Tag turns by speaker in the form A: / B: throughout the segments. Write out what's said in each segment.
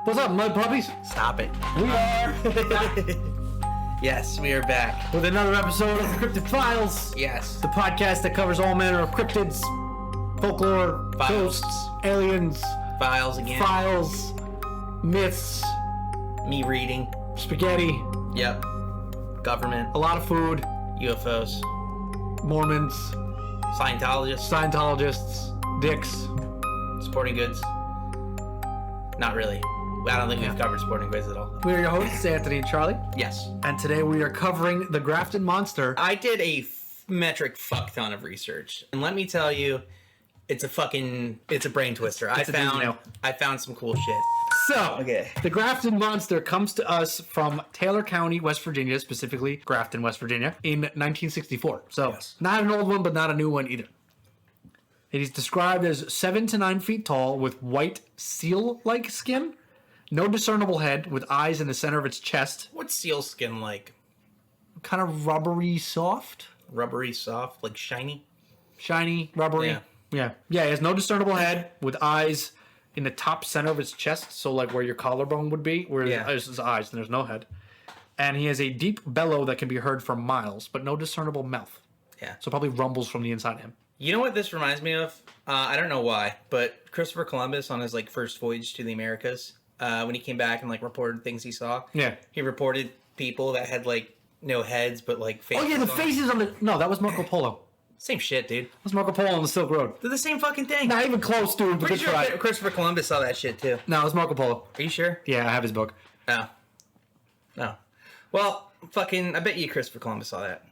A: What's up, Mudpuppies?
B: Stop it.
A: We are
B: Yes, we are back.
A: with another episode of Cryptid Files,
B: Yes.
A: the podcast that covers all manner of cryptids, folklore,
B: Files.
A: ghosts, aliens,
B: Files again.
A: files, myths,
B: Me reading.
A: spaghetti,
B: Yep. Government.
A: a lot of food,
B: UFOs.
A: Mormons,
B: Scientologists.
A: Scientologists, dicks.
B: Sporting goods. Not really. I don't think we've covered sporting goods at all.
A: We are your hosts, Anthony and Charlie,
B: Yes.
A: and today we are covering the Grafton Monster.
B: I did a metric fuck ton of research. And let me tell you, it's a brain twister.
A: It's a doozy.
B: I found some cool shit.
A: So,
B: Okay.
A: the Grafton Monster comes to us from Taylor County, West Virginia, specifically Grafton, West Virginia, in 1964. So,
B: Yes.
A: not an old one, but not a new one either. It is described as 7 to 9 feet tall with white seal-like skin, no discernible head, with eyes in the center of its chest,
B: What's seal skin like?
A: kind of rubbery soft,
B: Rubbery, soft, like shiny?
A: shiny, rubbery.
B: Yeah.
A: Yeah, it has no discernible head with eyes in the top center of its chest, so like where your collarbone would be, where there's his eyes and there's no head. And he has a deep bellow that can be heard for miles, but no discernible mouth.
B: Yeah.
A: So probably rumbles from the inside of him.
B: You know what this reminds me of? I don't know why, but Christopher Columbus on his first voyage to the Americas, when he came back and reported things he saw.
A: Yeah.
B: He reported people that had no heads but faces.
A: Oh yeah, the
B: on.
A: faces on the... No, that was Marco Polo.
B: Same shit, dude.
A: That was Marco Polo on the Silk Road.
B: They're the same fucking thing.
A: Not even close, dude, but
B: Pretty
A: good
B: sure
A: try.
B: Christopher Columbus saw that shit too.
A: No, it was Marco Polo.
B: Are you sure?
A: Yeah, I have his book.
B: No. No. Well, I bet you Christopher Columbus saw that.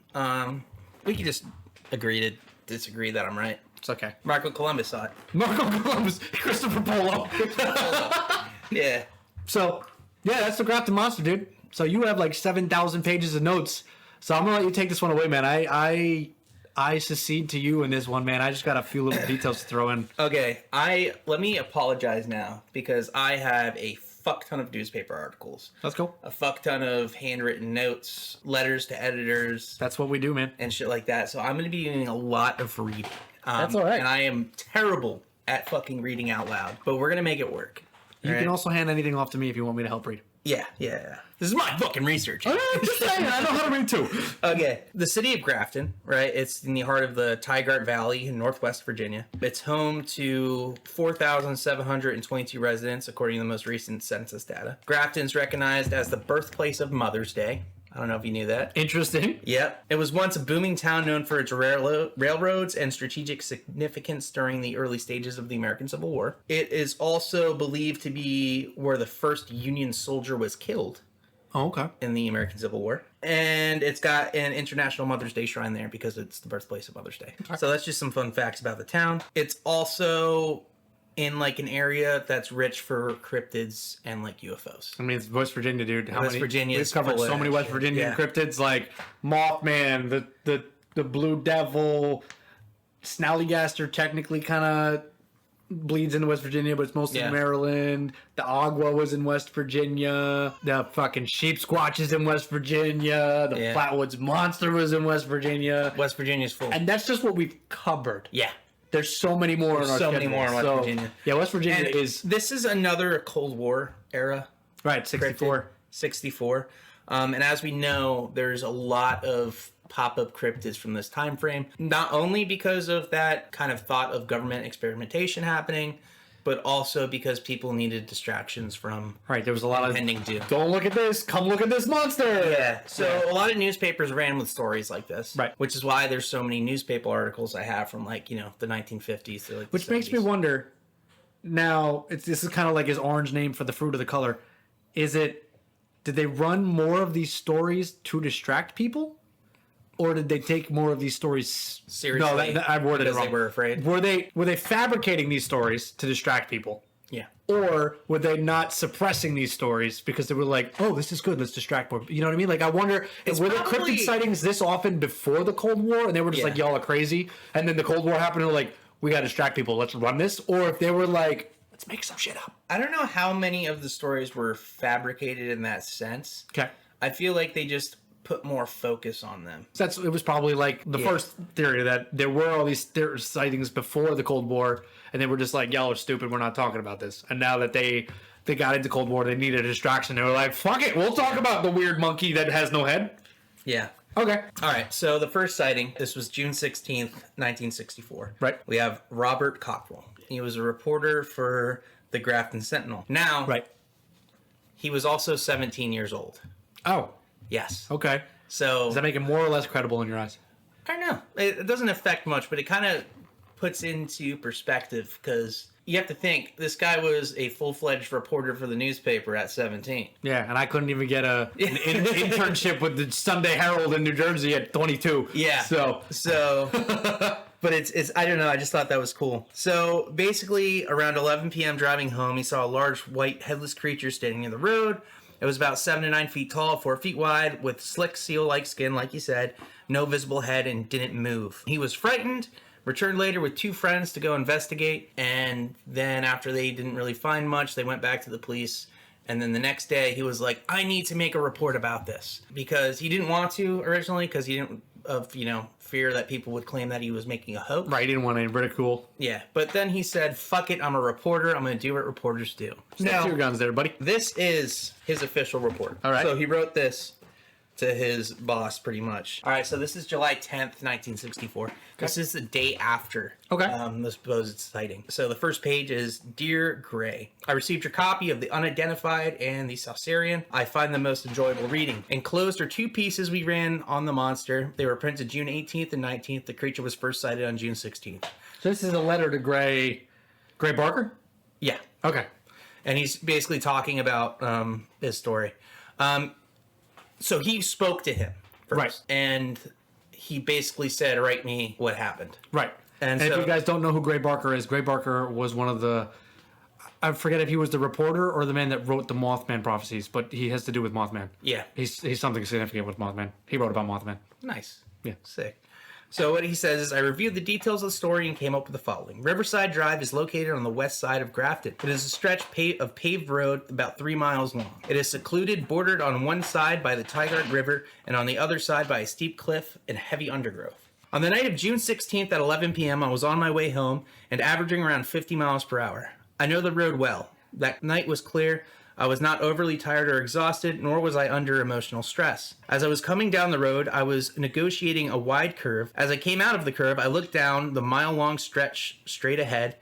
B: We could just agree to disagree that I'm right.
A: It's okay.
B: Marco Columbus saw it.
A: Marco Columbus, Christopher Polo.
B: Yeah.
A: So, yeah, that's the Grafton Monster, dude. So you have 7,000 pages of notes. So I'm gonna let you take this one away, man. I secede to you in this one, man. I just got a few little details to throw in.
B: Okay, let me apologize now because I have a fuck ton of newspaper articles,
A: Let's go.
B: a fuck ton of handwritten notes, letters to editors,
A: That's what we do, man.
B: and shit like that. So I'm going to be doing a lot of reading.
A: That's all right.
B: And I am terrible at fucking reading out loud, but we're going to make it work.
A: You
B: All
A: can
B: right?
A: also hand anything off to me if you want me to help read.
B: Yeah. This is my fucking research.
A: I'm just saying, I know how to read too.
B: Okay, the city of Grafton, right? It's in the heart of the Tigard Valley in Northwest Virginia. It's home to 4,722 residents, according to the most recent census data. Grafton's recognized as the birthplace of Mother's Day. I don't know if you knew that.
A: Interesting.
B: Yep. It was once a booming town known for its railroads and strategic significance during the early stages of the American Civil War. It is also believed to be where the first Union soldier was killed
A: Oh, okay.
B: in the American Civil War. And it's got an International Mother's Day shrine there because it's the birthplace of Mother's Day. So that's just some fun facts about the town. It's also in an area that's rich for cryptids and UFOs.
A: I mean, it's West Virginia, dude.
B: West Virginia
A: We've
B: is
A: covered
B: full
A: so
B: of
A: many
B: that
A: West
B: shit.
A: Virginian
B: Yeah.
A: cryptids like Mothman, the Blue Devil, Snallygaster technically kind of bleeds into West Virginia, but it's mostly
B: Yeah.
A: Maryland. The Agua was in West Virginia. The fucking Sheep Squatch is in West Virginia. The
B: Yeah.
A: Flatwoods Monster was in West Virginia.
B: West Virginia's full.
A: And that's just what we've covered.
B: Yeah.
A: There's so many more in our
B: so many
A: schedule.
B: more in West Virginia.
A: Yeah, West Virginia
B: And
A: is...
B: this is another Cold War era.
A: Right, 64.
B: Cryptid, 64. And as we know, there's a lot of pop-up cryptids from this time frame. Not only because of that kind of thought of government experimentation happening, but also because people needed distractions from
A: Right, there was a lot of...
B: impending doom.
A: Don't look at this. Come look at this monster.
B: Yeah, so a lot of newspapers ran with stories like this.
A: Right.
B: Which is why there's so many newspaper articles I have from the 1950s to the
A: Which makes me
B: 70s.
A: wonder. Now, this is kind of like his orange name for the fruit of the color. Did they run more of these stories to distract people, or did they take more of these stories
B: Seriously,
A: No, I worded it
B: because
A: wrong.
B: they were afraid.
A: Were they fabricating these stories to distract people,
B: Yeah.
A: or were they not suppressing these stories because they were like, "Oh, this is good. Let's distract more." You know what I mean? I wonder, were there
B: probably-
A: cryptid sightings this often before the Cold War, and they were just
B: Yeah.
A: like, "Y'all are crazy," and then the Cold War happened, and they're like, "We got to distract people. Let's run this," or if they were like, "Let's make some shit up."
B: I don't know how many of the stories were fabricated in that sense.
A: Okay.
B: I feel like they just put more focus on them.
A: It was probably the first theory that there were all these sightings before the Cold War, and they were just like, y'all are stupid, we're not talking about this. And now that they they got into Cold War. They needed a distraction. They were like, fuck it. We'll talk about the weird monkey that has no head.
B: Yeah.
A: Okay.
B: All right. So the first sighting, this was June 16th, 1964.
A: Right.
B: We have Robert Cockrell. He was a reporter for the Grafton Sentinel. Now,
A: Right.
B: he was also 17 years old.
A: Oh,
B: Yes.
A: okay.
B: So
A: Does that make it more or less credible in your eyes?
B: I don't know. It doesn't affect much, but it kind of puts into perspective because you have to think this guy was a full-fledged reporter for the newspaper at 17.
A: Yeah, and I couldn't even get an internship with the Sunday Herald in New Jersey at 22.
B: Yeah.
A: So
B: But it's I don't know, I just thought that was cool. So basically around 11 p.m. driving home, he saw a large white headless creature standing near the road. It was about 7 to 9 feet tall, 4 feet wide, with slick seal-like skin, like you said, no visible head, and didn't move. He was frightened, returned later with 2 friends to go investigate, and then after they didn't really find much, they went back to the police. And then the next day, he was like, I need to make a report about this. Because he didn't want to originally, because he didn't, fear that people would claim that he was making a hoax.
A: right, he didn't want any ridicule.
B: Yeah, but then he said, fuck it, I'm a reporter. I'm going to do what reporters do.
A: Stick to your guns there, buddy.
B: This is his official report.
A: All right.
B: So he wrote this to his boss, pretty much. All right, so this is July 10th, 1964. This is the day after the supposed sighting. So the first page is, Dear Gray, I received your copy of The Unidentified and The Saucerian. I find them most enjoyable reading. Enclosed are 2 pieces we ran on the monster. They were printed June 18th and 19th. The creature was first sighted on June 16th.
A: So this is a letter to Gray Barker?
B: Yeah.
A: Okay.
B: And he's basically talking about his story. So he spoke to him first.
A: Right.
B: And he basically said, write me what happened.
A: Right.
B: And
A: if
B: so-
A: you guys don't know who Gray Barker is, Gray Barker was one of the... I forget if he was the reporter or the man that wrote the Mothman prophecies, but he has to do with Mothman.
B: Yeah.
A: He's something significant with Mothman. He wrote about Mothman.
B: Nice.
A: Yeah.
B: Sick. So what he says is, I reviewed the details of the story and came up with the following. Riverside Drive is located on the west side of Grafton. It is a stretch of paved road about 3 miles long. It is secluded, bordered on one side by the Tigard River and on the other side by a steep cliff and heavy undergrowth. On the night of June 16th at 11 p.m., I was on my way home and averaging around 50 miles per hour. I know the road well. That night was clear. I was not overly tired or exhausted, nor was I under emotional stress. As I was coming down the road, I was negotiating a wide curve. As I came out of the curve, I looked down the mile-long stretch straight ahead,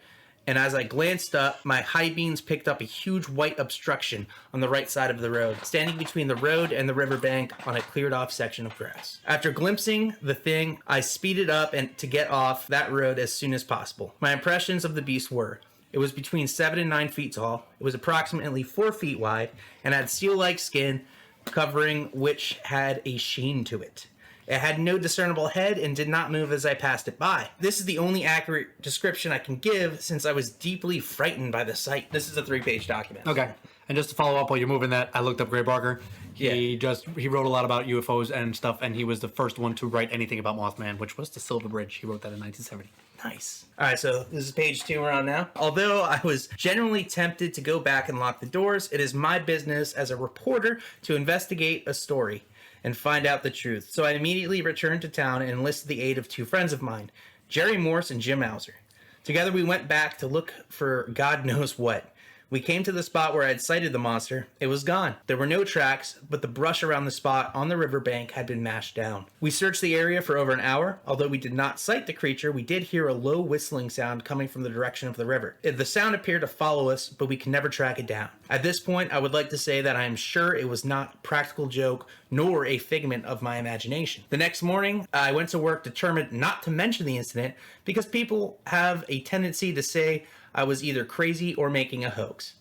B: and as I glanced up, my high beams picked up a huge white obstruction on the right side of the road, standing between the road and the riverbank on a cleared-off section of grass. After glimpsing the thing, I speeded up and to get off that road as soon as possible. My impressions of the beast were: it was between 7 and 9 feet tall. It was approximately 4 feet wide and had seal-like skin covering which had a sheen to it. It had no discernible head and did not move as I passed it by. This is the only accurate description I can give since I was deeply frightened by the sight. This is a 3-page document.
A: Okay. And just to follow up while you're moving that, I looked up Gray Barker. He wrote a lot about UFOs and stuff, and he was the first one to write anything about Mothman, which was the Silver Bridge. He wrote that in 1970.
B: Nice. All right, so this is page 2 we're on now. Although I was genuinely tempted to go back and lock the doors, it is my business as a reporter to investigate a story and find out the truth. So I immediately returned to town and enlisted the aid of 2 friends of mine, Jerry Morse and Jim Mauser. Together we went back to look for God knows what. We came to the spot where I had sighted the monster. It was gone. There were no tracks, but the brush around the spot on the riverbank had been mashed down. We searched the area for over an hour. Although we did not sight the creature, we did hear a low whistling sound coming from the direction of the river. The sound appeared to follow us, but we could never track it down. At this point, I would like to say that I am sure it was not a practical joke, nor a figment of my imagination. The next morning, I went to work determined not to mention the incident because people have a tendency to say I was either crazy or making a hoax.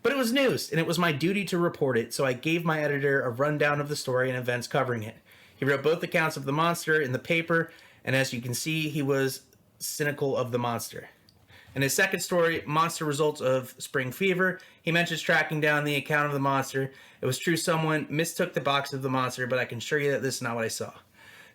B: But it was news, and it was my duty to report it, so I gave my editor a rundown of the story and events covering it. He wrote both accounts of the monster in the paper, and as you can see, he was cynical of the monster. In his second story, Monster Results of Spring Fever, he mentions tracking down the account of the monster. It was true someone mistook the box of the monster, but I can assure you that this is not what I saw.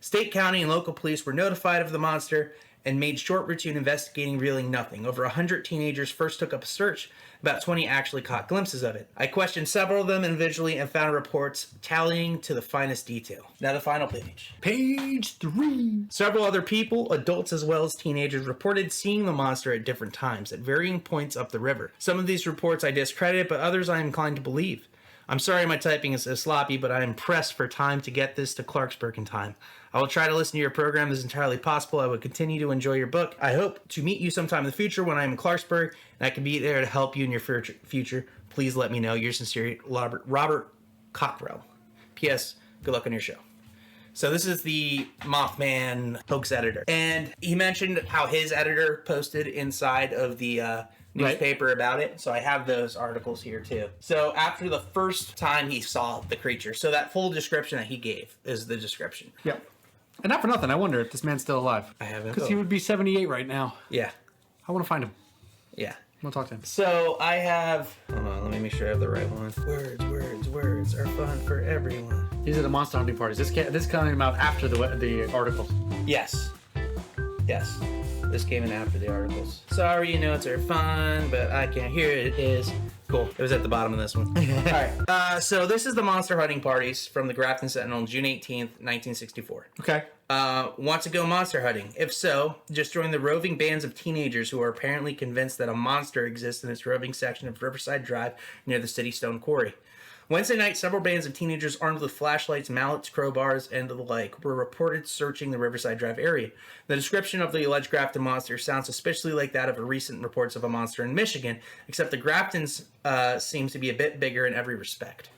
B: State, county, and local police were notified of the monster, and made short routine investigating, revealing nothing. Over 100 teenagers first took up a search. About 20 actually caught glimpses of it. I questioned several of them individually and found reports tallying to the finest detail. Now the final page.
A: Page 3.
B: Several other people, adults as well as teenagers, reported seeing the monster at different times, at varying points up the river. Some of these reports I discredit, but others I am inclined to believe. I'm sorry my typing is so sloppy, but I am pressed for time to get this to Clarksburg in time. I will try to listen to your program as entirely possible. I would continue to enjoy your book. I hope to meet you sometime in the future when I'm in Clarksburg, and I can be there to help you in your future. Please let me know. Yours sincerely, Robert Cockrell. P.S. Good luck on your show. So this is the Mothman hoax editor. And he mentioned how his editor posted inside of the newspaper about it. So I have those articles here too. So after the first time he saw the creature, so that full description that he gave is the description.
A: Yep. And not for nothing, I wonder if this man's still alive.
B: I haven't.
A: Because he would be 78 right now.
B: Yeah.
A: I want to find him.
B: Yeah.
A: I want to talk to him.
B: So I have, hold on, let me make sure I have the right one. Words are fun for everyone.
A: These are the monster hunting parties. This came out after the articles.
B: Yes. This came in after the articles. Sorry, you notes are fun, but I can't hear it. It is cool. It was at the bottom of this one. All right. So this is the monster hunting parties from the Grafton Sentinel on June 18th, 1964.
A: Okay.
B: Want to go monster hunting? If so, just join the roving bands of teenagers who are apparently convinced that a monster exists in this roving section of Riverside Drive near the City Stone Quarry. Wednesday night, several bands of teenagers armed with flashlights, mallets, crowbars, and the like were reported searching the Riverside Drive area. The description of the alleged Grafton Monster sounds suspiciously like that of recent reports of a monster in Michigan, except the Graftons seems to be a bit bigger in every respect.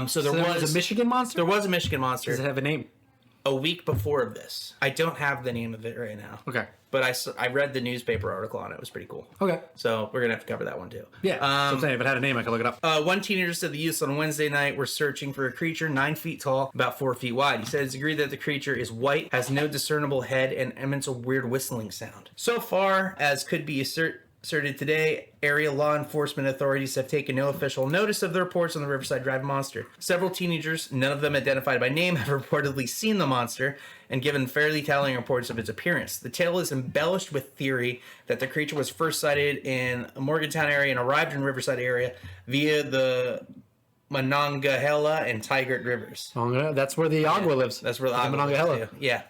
B: So there was
A: a Michigan monster?
B: There was a Michigan monster.
A: Does it have a name?
B: A week before of this. I don't have the name of it right now.
A: Okay.
B: But I read the newspaper article on it. It was pretty cool.
A: Okay.
B: So we're going to have to cover that one too.
A: Yeah. So I'm saying if it had a name, I could look it up.
B: One teenager said the youths on Wednesday night were searching for a creature 9 feet tall, about 4 feet wide. He said it's agreed that the creature is white, has no discernible head, and emits a weird whistling sound. So far as could be asserted today, area law enforcement authorities have taken no official notice of the reports on the Riverside Drive monster. Several teenagers, none of them identified by name, have reportedly seen the monster and given fairly telling reports of its appearance. The tale is embellished with theory that the creature was first sighted in a Morgantown area and arrived in Riverside area via the Monongahela and Tigard rivers.
A: That's where the Agua lives.
B: That's where the Agua
A: Monongahela.
B: lives too. Yeah.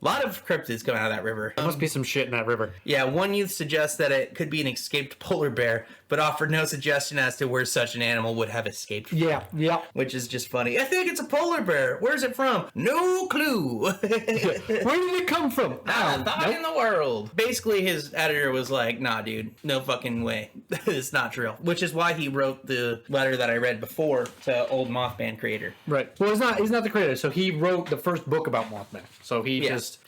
B: A lot of cryptids come out of that river.
A: There must be some shit in that river.
B: Yeah, one youth suggests that it could be an escaped polar bear, but offered no suggestion as to where such an animal would have escaped from.
A: Yeah.
B: Which is just funny. I think it's a polar bear. Where's it from? No clue.
A: Where did it come from?
B: Not in the world. Basically, his editor was like, nah, dude, no fucking way. It's not true. Which is why he wrote the letter that I read before to old Mothman creator.
A: Right. Well, he's not the creator. So he wrote the first book about Mothman. So he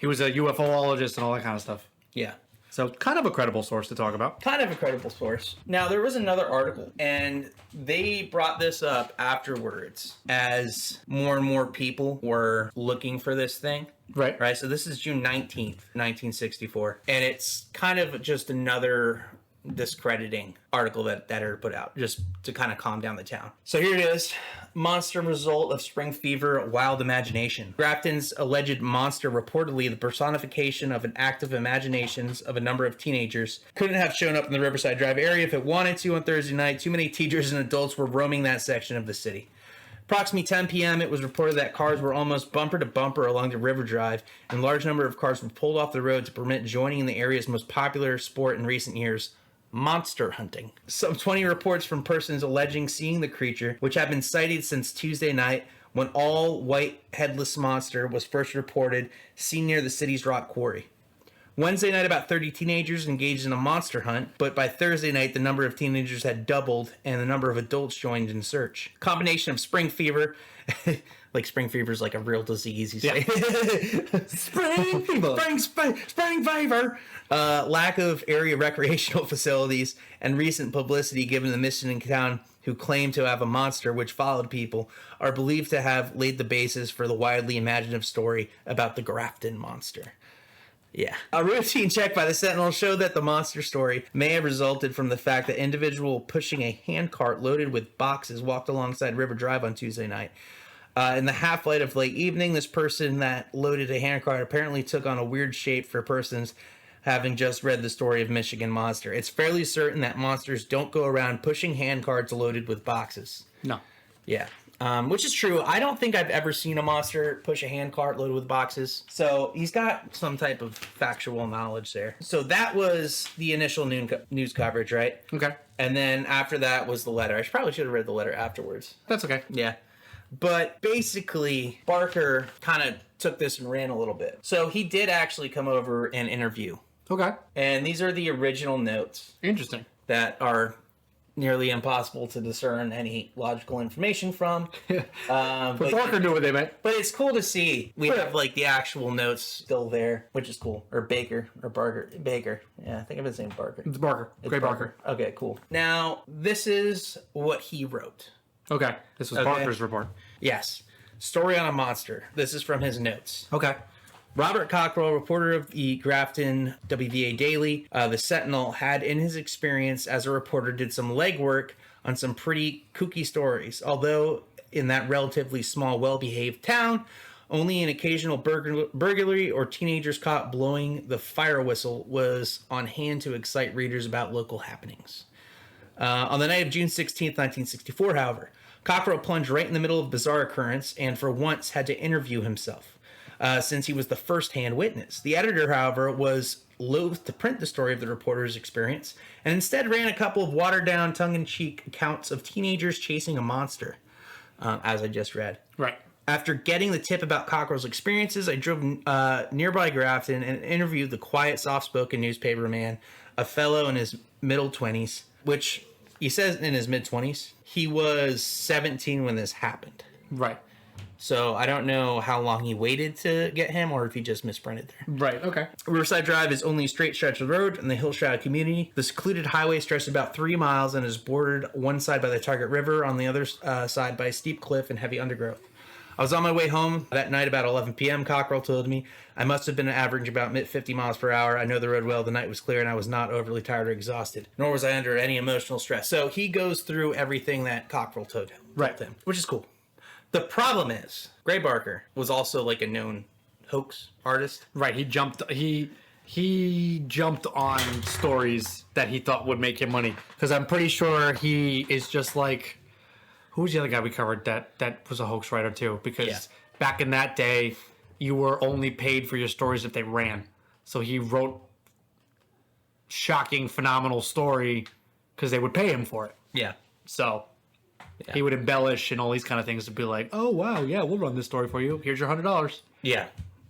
A: was a UFOologist and all that kind of stuff.
B: Yeah.
A: So kind of a credible source to talk about.
B: Kind of a credible source. Now, there was another article, and they brought this up afterwards as more and more people were looking for this thing.
A: Right.
B: So this is June 19th, 1964. And it's kind of just another discrediting article that editor put out, just to kind of calm down the town. So here it is. Monster result of spring fever, wild imagination. Grafton's alleged monster, reportedly the personification of an active imaginations of a number of teenagers, couldn't have shown up in the Riverside Drive area if it wanted to on Thursday night. Too many teachers and adults were roaming that section of the city. Approximately 10 p.m., it was reported that cars were almost bumper to bumper along the river drive, and a large number of cars were pulled off the road to permit joining in the area's most popular sport in recent years, monster hunting. Some 20 reports from persons alleging seeing the creature, which have been cited since Tuesday night when all-white headless monster was first reported seen near the city's rock quarry. Wednesday night, about 30 teenagers engaged in a monster hunt, but by Thursday night, the number of teenagers had doubled and the number of adults joined in search. Combination of spring fever, like spring fever is like a real disease, you say. Yeah.
A: Spring fever.
B: Spring fever. Lack of area recreational facilities and recent publicity given the missing town who claim to have a monster which followed people are believed to have laid the basis for the widely imaginative story about the Grafton Monster. Yeah. A routine check by the Sentinel showed that the monster story may have resulted from the fact that individual pushing a handcart loaded with boxes walked alongside River Drive on Tuesday night. In the half-light of late evening, this person that loaded a handcart apparently took on a weird shape for persons having just read the story of Michigan Monster. It's fairly certain that monsters don't go around pushing handcarts loaded with boxes.
A: No.
B: Yeah. Which is true. I don't think I've ever seen a monster push a handcart loaded with boxes. So he's got some type of factual knowledge there. So that was the initial news coverage, right?
A: Okay.
B: And then after that was the letter. I probably should have read the letter afterwards.
A: That's okay.
B: Yeah. But basically, Barker kind of took this and ran a little bit. So he did actually come over and interview.
A: Okay.
B: And these are the original notes.
A: Interesting.
B: That are nearly impossible to discern any logical information from.
A: But Barker knew what they meant.
B: But it's cool to see. We have like the actual notes still there, which is cool. Or Baker. Or Barker. Baker. Yeah, I think I've been saying Barker.
A: It's Barker.
B: It's
A: Great Barker.
B: Okay, cool. Now, this is what he wrote.
A: Okay. This was Barker's report.
B: Yes. Story on a monster. This is from his notes.
A: Okay.
B: Robert Cockrell, reporter of the Grafton WVA Daily, the Sentinel, had in his experience as a reporter did some legwork on some pretty kooky stories. Although in that relatively small, well-behaved town, only an occasional burglary or teenagers caught blowing the fire whistle was on hand to excite readers about local happenings. On the night of June 16th, 1964, however, Cockrell plunged right in the middle of a bizarre occurrence and for once had to interview himself. Since he was the first-hand witness. The editor, however, was loath to print the story of the reporter's experience and instead ran a couple of watered-down, tongue-in-cheek accounts of teenagers chasing a monster, as I just read.
A: Right.
B: After getting the tip about Cockrell's experiences, I drove nearby Grafton and interviewed the quiet, soft-spoken newspaperman, a fellow in his middle 20s, which he says in his mid-20s. He was 17 when this happened.
A: Right.
B: So I don't know how long he waited to get him or if he just misprinted there.
A: Right, okay.
B: Riverside Drive is only a straight stretch of road in the Hillshroud community. The secluded highway stretches about 3 miles and is bordered one side by the Target River, on the other side by a steep cliff and heavy undergrowth. I was on my way home that night about 11 p.m., Cockrell told me. I must have been averaging about 50 miles per hour. I know the road well. The night was clear and I was not overly tired or exhausted, nor was I under any emotional stress. So he goes through everything that Cockrell told him, which is cool. The problem is, Gray Barker was also like a known hoax artist.
A: Right, he jumped on stories that he thought would make him money. Because I'm pretty sure he is just like, who was the other guy we covered that was a hoax writer too? Because back in that day, you were only paid for your stories if they ran. So he wrote shocking, phenomenal story because they would pay him for it.
B: Yeah.
A: So he would embellish and all these kind of things to be like, oh, wow, yeah, we'll run this story for you. Here's your $100.
B: Yeah.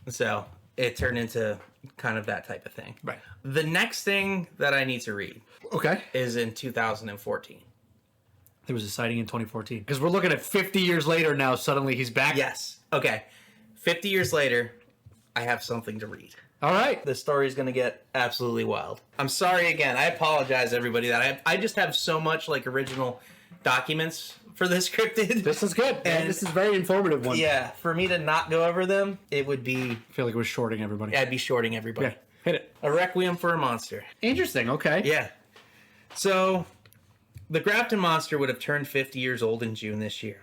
B: So it turned into kind of that type of thing.
A: Right.
B: The next thing that I need to read is in 2014.
A: There was a sighting in 2014. Because we're looking at 50 years later now, suddenly he's back.
B: Yes. Okay. 50 years later, I have something to read.
A: All right.
B: The story is going to get absolutely wild. I'm sorry again. I apologize, everybody, that I just have so much like original documents for this cryptid.
A: This is good. And this is a very informative one.
B: Yeah. For me to not go over them, it would be...
A: I feel like it was shorting everybody.
B: I'd be shorting everybody.
A: Yeah. Hit it.
B: A Requiem for a Monster.
A: Interesting. Okay.
B: Yeah. So, the Grafton Monster would have turned 50 years old in June this year.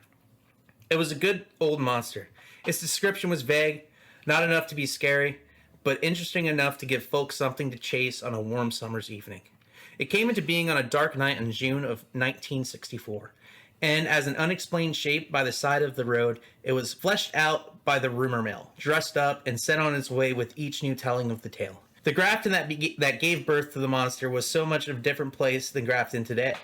B: It was a good old monster. Its description was vague, not enough to be scary, but interesting enough to give folks something to chase on a warm summer's evening. It came into being on a dark night in June of 1964, and as an unexplained shape by the side of the road, it was fleshed out by the rumor mill, dressed up, and sent on its way with each new telling of the tale. The Grafton that gave birth to the monster was so much of a different place than Grafton today.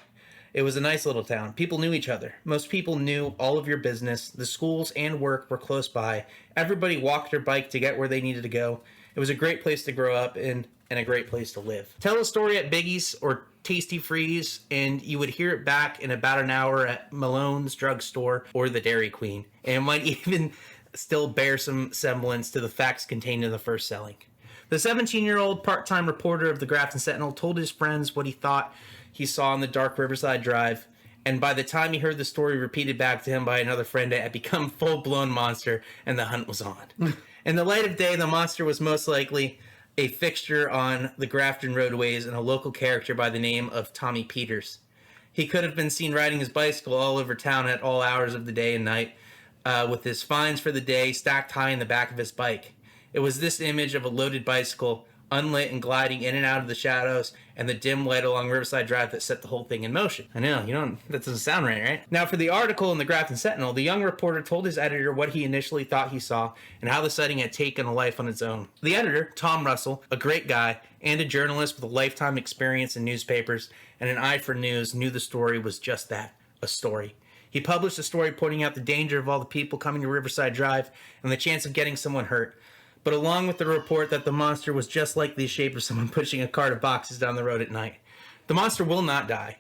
B: It was a nice little town. People knew each other. Most people knew all of your business. The schools and work were close by. Everybody walked or biked to get where they needed to go. It was a great place to grow up in and a great place to live. Tell a story at Biggie's or Tasty Freeze, and you would hear it back in about an hour at Malone's drugstore or the Dairy Queen, and might even still bear some semblance to the facts contained in the first selling. The 17-year-old part-time reporter of the Grafton Sentinel told his friends what he thought he saw on the dark Riverside Drive, and by the time he heard the story repeated back to him by another friend, it had become a full-blown monster, and the hunt was on. In the light of day, the monster was most likely a fixture on the Grafton roadways and a local character by the name of Tommy Peters. He could have been seen riding his bicycle all over town at all hours of the day and night, with his finds for the day stacked high in the back of his bike. It was this image of a loaded bicycle, unlit and gliding in and out of the shadows, and the dim light along Riverside Drive that set the whole thing in motion. I know, that doesn't sound right? Now, for the article in the Grafton Sentinel, the young reporter told his editor what he initially thought he saw and how the sighting had taken a life on its own. The editor, Tom Russell, a great guy and a journalist with a lifetime experience in newspapers and an eye for news, knew the story was just that, a story. He published a story pointing out the danger of all the people coming to Riverside Drive and the chance of getting someone hurt. But along with the report that the monster was just like the shape of someone pushing a cart of boxes down the road at night. The monster will not die.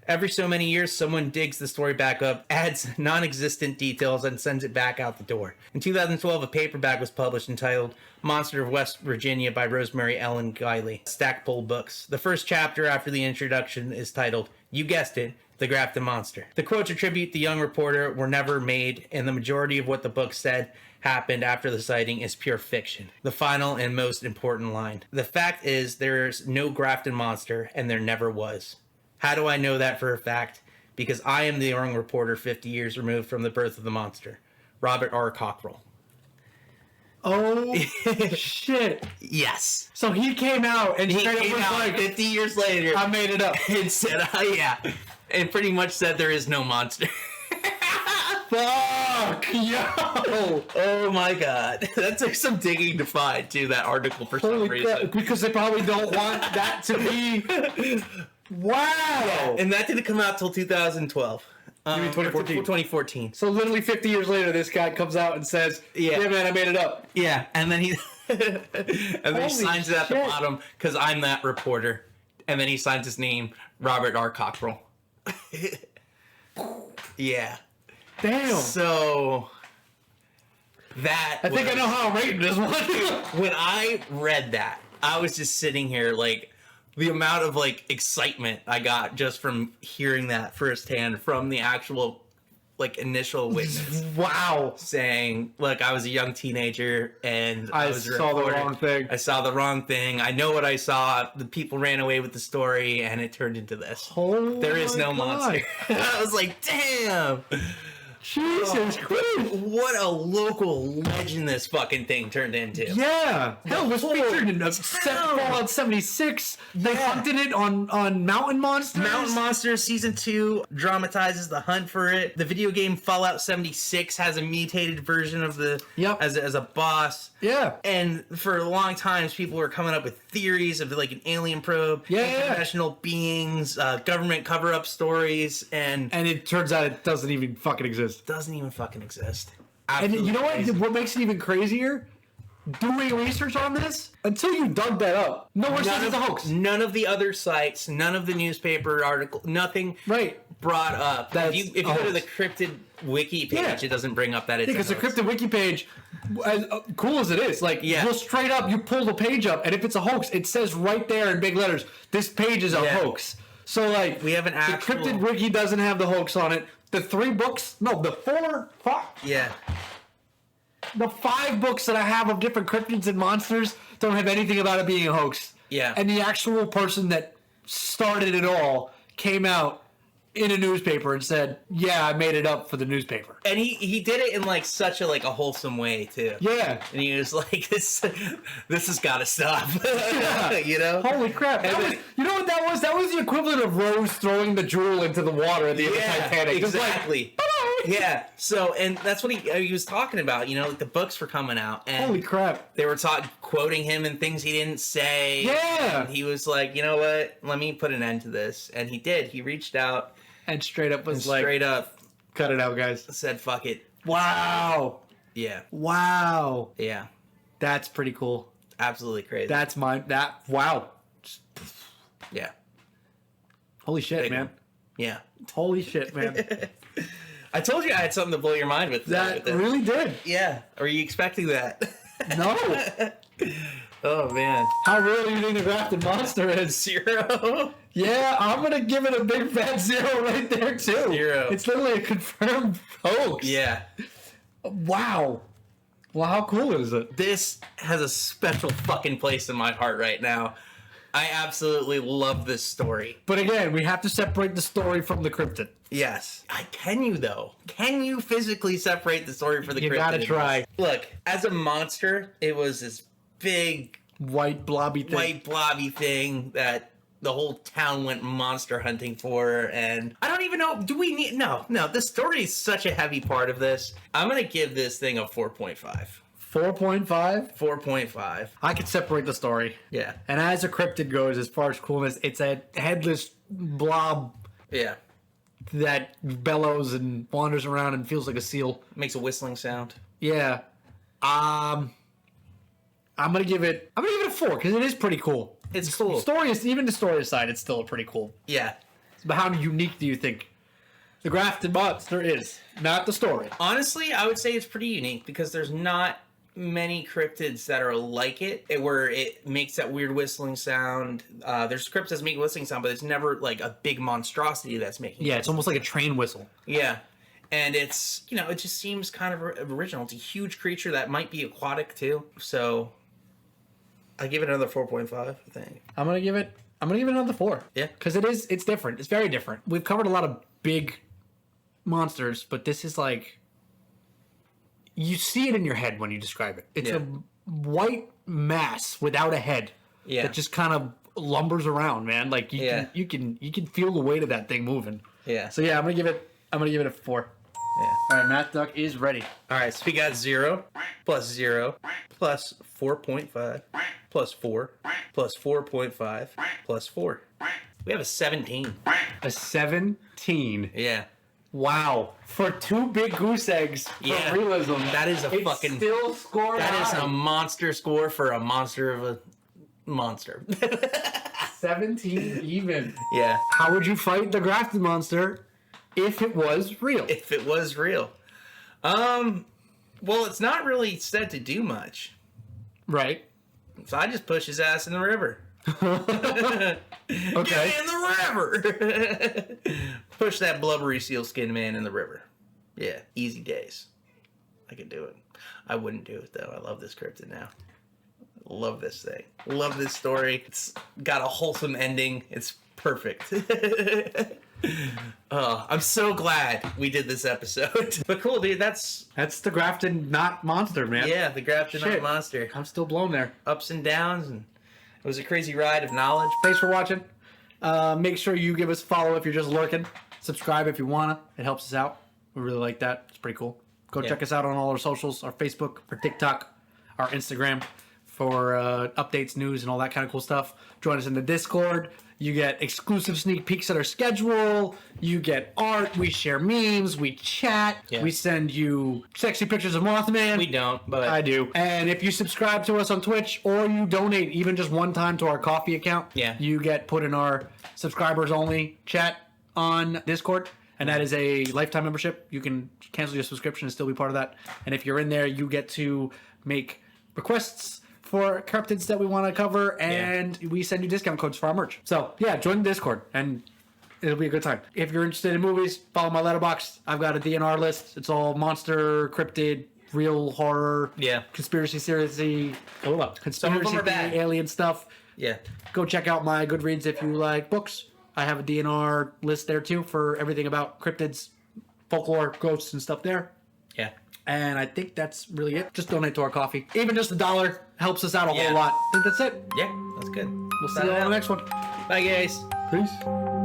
B: Every so many years, someone digs the story back up, adds non-existent details, and sends it back out the door. In 2012, a paperback was published entitled Monster of West Virginia by Rosemary Ellen Guiley, Stackpole Books. The first chapter after the introduction is titled, you guessed it, The Grafton Monster. The quotes attribute the young reporter were never made, and the majority of what the book said happened after the sighting is pure fiction. The final and most important line. The fact is, there's no Grafton Monster, and there never was. How do I know that for a fact? Because I am the young reporter 50 years removed from the birth of the monster. Robert R. Cockrell.
A: Oh, shit.
B: Yes.
A: So he came out and
B: He
A: straight up
B: came
A: was
B: out
A: like,
B: 50 years later
A: I made it up.
B: and said, yeah. And pretty much said there is no monster.
A: Fuck, yo.
B: Oh my god. That took some digging to find, too, that article for some
A: Holy
B: reason.
A: crap, because they probably don't want that to be... Wow.
B: And that didn't come out till 2012.
A: You mean 2014?
B: 2014.
A: So literally 50 years later, this guy comes out and says, yeah man, I made it up.
B: Yeah, and then he and then he signs it at the bottom, because I'm that reporter. And then he signs his name, Robert R. Cockrell. Yeah.
A: Damn.
B: So that
A: I think I know how I'm rating this one.
B: when I read that, I was just sitting here like the amount of like excitement I got just from hearing that firsthand from the actual like initial witness.
A: Wow.
B: Saying, look, I was a young teenager and
A: I
B: was a
A: saw the
B: reporter.
A: wrong thing.
B: I saw the wrong thing. I know what I saw. The people ran away with the story and it turned into this.
A: Oh
B: There is no
A: my
B: monster.
A: God.
B: I was like, damn.
A: Jesus Christ.
B: What a local legend this fucking thing turned into.
A: Yeah. Hell, it was featured in Fallout 76. They hunted it on Mountain Monsters.
B: Mountain Monster Season 2 dramatizes the hunt for it. The video game Fallout 76 has a mutated version of the as a boss.
A: Yeah.
B: And for a long time, people were coming up with theories of like an alien probe, international beings, government cover-up stories, and
A: it turns out it doesn't even fucking exist.
B: Doesn't even fucking exist.
A: And you know what?
B: Crazy.
A: What makes it even crazier? Doing research on this, until you dug that up, no one says it's a hoax.
B: None of the other sites, none of the newspaper article, nothing brought up.
A: That's
B: if you go to the Cryptid wiki page, it doesn't bring up that it's
A: because the Cryptid wiki page, as cool as it is, like you'll straight up, you pull the page up, and if it's a hoax, it says right there in big letters, this page is a hoax. So like,
B: we have an actual...
A: The Cryptid wiki doesn't have the hoax on it. The 3 books, no, the 4, 5.
B: Yeah.
A: The 5 books that I have of different cryptids and monsters don't have anything about it being a hoax.
B: Yeah.
A: And the actual person that started it all came out in a newspaper and said, yeah, I made it up for the newspaper.
B: And he did it in like such a a wholesome way too.
A: Yeah.
B: And he was like, this has got to stop.
A: Yeah.
B: You know?
A: Holy crap. You know what that was? That was the equivalent of Rose throwing the jewel into the water at the end of Titanic.
B: Exactly. Yeah. So, and that's what he was talking about, like the books were coming out. And
A: holy crap.
B: They were quoting him and things he didn't say.
A: Yeah.
B: And he was like, you know what? Let me put an end to this. And he did. He reached out.
A: And straight up was cut it out, guys.
B: Said, fuck it.
A: Wow.
B: Yeah.
A: Wow.
B: Yeah.
A: That's pretty cool.
B: Absolutely crazy.
A: That's wow.
B: Yeah.
A: Holy shit,
B: Big
A: man.
B: One. Yeah.
A: Holy shit, man.
B: I told you I had something to blow your mind with.
A: That really did.
B: Yeah. Are you expecting that?
A: No.
B: Oh, man.
A: How real do you think the Grafton Monster is?
B: 0.
A: Yeah, I'm going to give it a big fat 0 right there, too.
B: 0.
A: It's literally a confirmed hoax.
B: Yeah.
A: Wow. Well, how cool is it?
B: This has a special fucking place in my heart right now. I absolutely love this story.
A: But again, we have to separate the story from the cryptid.
B: Yes. Can you, though? Can you physically separate the story for the cryptid?
A: You gotta try.
B: Look, as a monster, it was this big
A: White blobby thing.
B: That the whole town went monster hunting for, and I don't even know, do we need, no, the story is such a heavy part of this. I'm gonna give this thing a 4.5.
A: 4.5?
B: 4.5.
A: I could separate the story.
B: Yeah.
A: And as a cryptid goes, as far as coolness, it's a headless blob
B: Yeah.
A: that bellows and wanders around and feels like a seal.
B: Makes a whistling sound.
A: Yeah. I'm gonna give it a 4 because it is pretty cool.
B: It's cool.
A: Even the story aside, it's still pretty cool.
B: Yeah.
A: But how unique do you think the Grafton Monster is? Not the story.
B: Honestly, I would say it's pretty unique because there's not many cryptids that are like it, where it makes that weird whistling sound. There's cryptids that make whistling sound, but it's never like a big monstrosity that's making.
A: Yeah, it's almost like a train whistle.
B: Yeah. And it's, it just seems kind of original. It's a huge creature that might be aquatic too. So I give it another 4.5, I think.
A: I'm gonna give it another 4.
B: Yeah.
A: Because it's different. It's very different. We've covered a lot of big monsters, but this is like, you see it in your head when you describe it. It's a white mass without a head.
B: Yeah.
A: That just kind of lumbers around, man. Like you can feel the weight of that thing moving.
B: Yeah.
A: So yeah, I'm gonna give it a 4.
B: Yeah.
A: All right, Math Duck is ready.
B: All right, so we got 0 plus 0 plus 4.5 plus 4 plus 4.5 plus 4. We have a 17.
A: A 17.
B: Yeah.
A: Wow. For 2 big goose eggs for realism.
B: That is a
A: it's
B: fucking...
A: still scored
B: That is
A: high.
B: a monster score for a monster of a monster.
A: 17 even.
B: Yeah.
A: How would you fight the Grafton Monster if it was real?
B: If it was real. Well, it's not really said to do much.
A: Right.
B: So I just push his ass in the river.
A: Okay.
B: Get in the river. Push that blubbery sealskin man in the river. Yeah, easy days. I could do it. I wouldn't do it though. I love this cryptid now. Love this thing. Love this story. It's got a wholesome ending. It's perfect. Oh, I'm so glad we did this episode. But cool, dude. That's
A: the Grafton not monster, man.
B: yeah, the Grafton
A: Shit.
B: Monster.
A: I'm still blown there.
B: Ups and downs, and it was a crazy ride of knowledge.
A: Thanks for watching. Make sure you give us a follow if you're just lurking. Subscribe if you wanna. It helps us out. We really like that. It's pretty cool. Go check us out on all our socials, our Facebook, our TikTok, our Instagram for updates, news, and all that kind of cool stuff. Join us in the Discord. You get exclusive sneak peeks at our schedule. You get art. We share memes. We chat.
B: Yeah.
A: We send you sexy pictures of Mothman.
B: We don't, but
A: I do. And if you subscribe to us on Twitch or you donate even just one time to our coffee account, you get put in our subscribers only chat on Discord. And that is a lifetime membership. You can cancel your subscription and still be part of that. And if you're in there, you get to make requests for cryptids that we want to cover, and we send you discount codes for our merch. So yeah, join the Discord and it'll be a good time. If you're interested in movies, follow my letterbox. I've got a DNR list. It's all monster, cryptid, real horror, conspiracy theory, conspiracy theory, alien stuff.
B: Yeah.
A: Go check out my Goodreads if you like books. I have a DNR list there too for everything about cryptids, folklore, ghosts, and stuff there.
B: Yeah.
A: And I think that's really it. Just donate to our coffee. Even just $1 helps us out a whole lot. I think that's it.
B: Yeah, that's good.
A: We'll see you on the next one.
B: Bye, guys.
A: Peace.